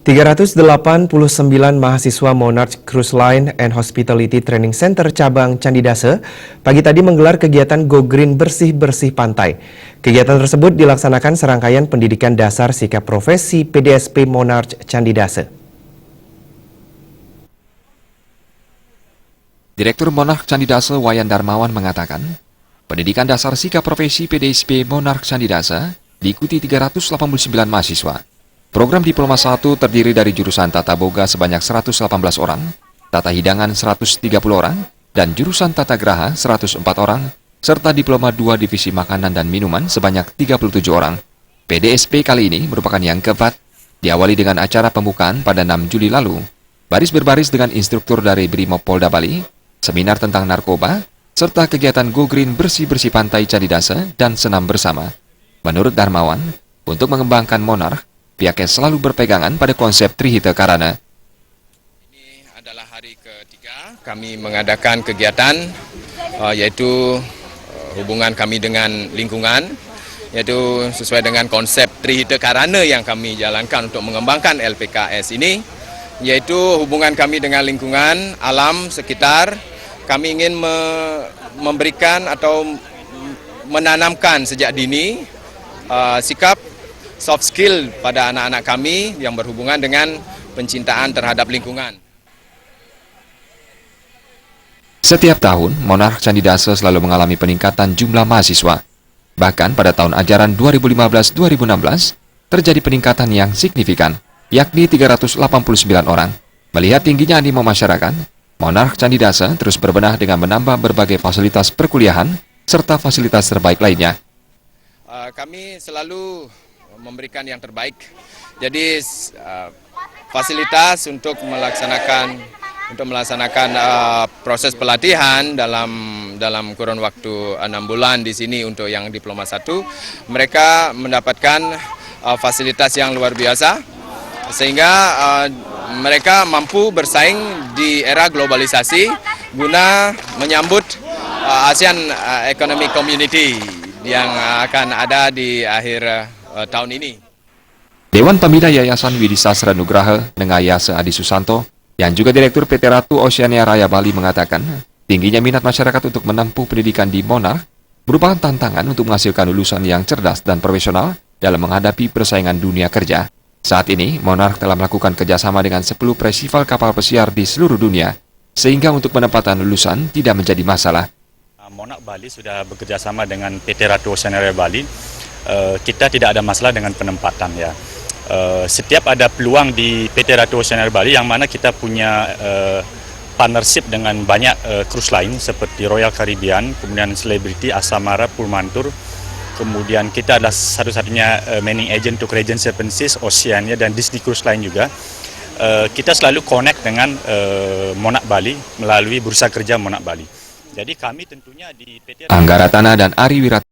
389 mahasiswa Monarch Cruise Line and Hospitality Training Center cabang Candidase pagi tadi menggelar kegiatan Go Green bersih-bersih pantai. Kegiatan tersebut dilaksanakan serangkaian pendidikan dasar sikap profesi PDSP Monarch Candidase. Direktur Monarch Candidase Wayan Darmawan mengatakan, pendidikan dasar sikap profesi PDSP Monarch Candidase diikuti 389 mahasiswa. Program Diploma 1 terdiri dari jurusan Tata Boga sebanyak 118 orang, Tata Hidangan 130 orang, dan jurusan Tata Graha 104 orang, serta Diploma 2 Divisi Makanan dan Minuman sebanyak 37 orang. PDSP kali ini merupakan yang keempat, diawali dengan acara pembukaan pada 6 Juli lalu. Baris berbaris dengan instruktur dari Brimob Polda Bali, seminar tentang narkoba, serta kegiatan Go Green bersih-bersih pantai Candidase dan senam bersama. Menurut Darmawan, untuk mengembangkan Monarch, pihaknya selalu berpegangan pada konsep Trihita Karana. Ini adalah hari ketiga kami mengadakan kegiatan yaitu hubungan kami dengan lingkungan, yaitu sesuai dengan konsep Trihita Karana yang kami jalankan untuk mengembangkan LPKS ini, yaitu hubungan kami dengan lingkungan, alam sekitar. Kami ingin memberikan atau menanamkan sejak dini sikap soft skill pada anak-anak kami yang berhubungan dengan pencintaan terhadap lingkungan. Setiap tahun, Monarch Candidase selalu mengalami peningkatan jumlah mahasiswa. Bahkan pada tahun ajaran 2015-2016, terjadi peningkatan yang signifikan, yakni 389 orang. Melihat tingginya animo masyarakat, Monarch Candidase terus berbenah dengan menambah berbagai fasilitas perkuliahan, serta fasilitas terbaik lainnya. Kami selalu memberikan yang terbaik. Jadi fasilitas untuk melaksanakan proses pelatihan dalam kurun waktu 6 bulan di sini untuk yang Diploma 1, mereka mendapatkan fasilitas yang luar biasa sehingga mereka mampu bersaing di era globalisasi guna menyambut ASEAN Economic Community yang akan ada di akhir tahun ini. Dewan Pembina Yayasan Widi Sastra Nugraha Nengayase Adi Susanto, yang juga Direktur PT Ratu Oceania Raya Bali mengatakan, tingginya minat masyarakat untuk menempuh pendidikan di Monarch merupakan tantangan untuk menghasilkan lulusan yang cerdas dan profesional dalam menghadapi persaingan dunia kerja. Saat ini, Monarch telah melakukan kerjasama dengan 10 festival kapal pesiar di seluruh dunia, sehingga untuk penempatan lulusan tidak menjadi masalah. Monarch Bali sudah bekerjasama dengan PT Ratu Oceania Raya Bali. Kita tidak ada masalah dengan penempatan ya. Setiap ada peluang di PT Ratu Oceania Raya Bali yang mana kita punya partnership dengan banyak cruise line seperti Royal Caribbean, kemudian Celebrity, Asamara, Pullmantur. Kemudian kita adalah satu-satunya manning agent untuk Regent Seven Seas, Oceania dan Disney Cruise Line juga. Kita selalu connect dengan Monarch Bali melalui Bursa Kerja Monarch Bali. Jadi kami tentunya di PT Angga Ratana dan Ari Wirat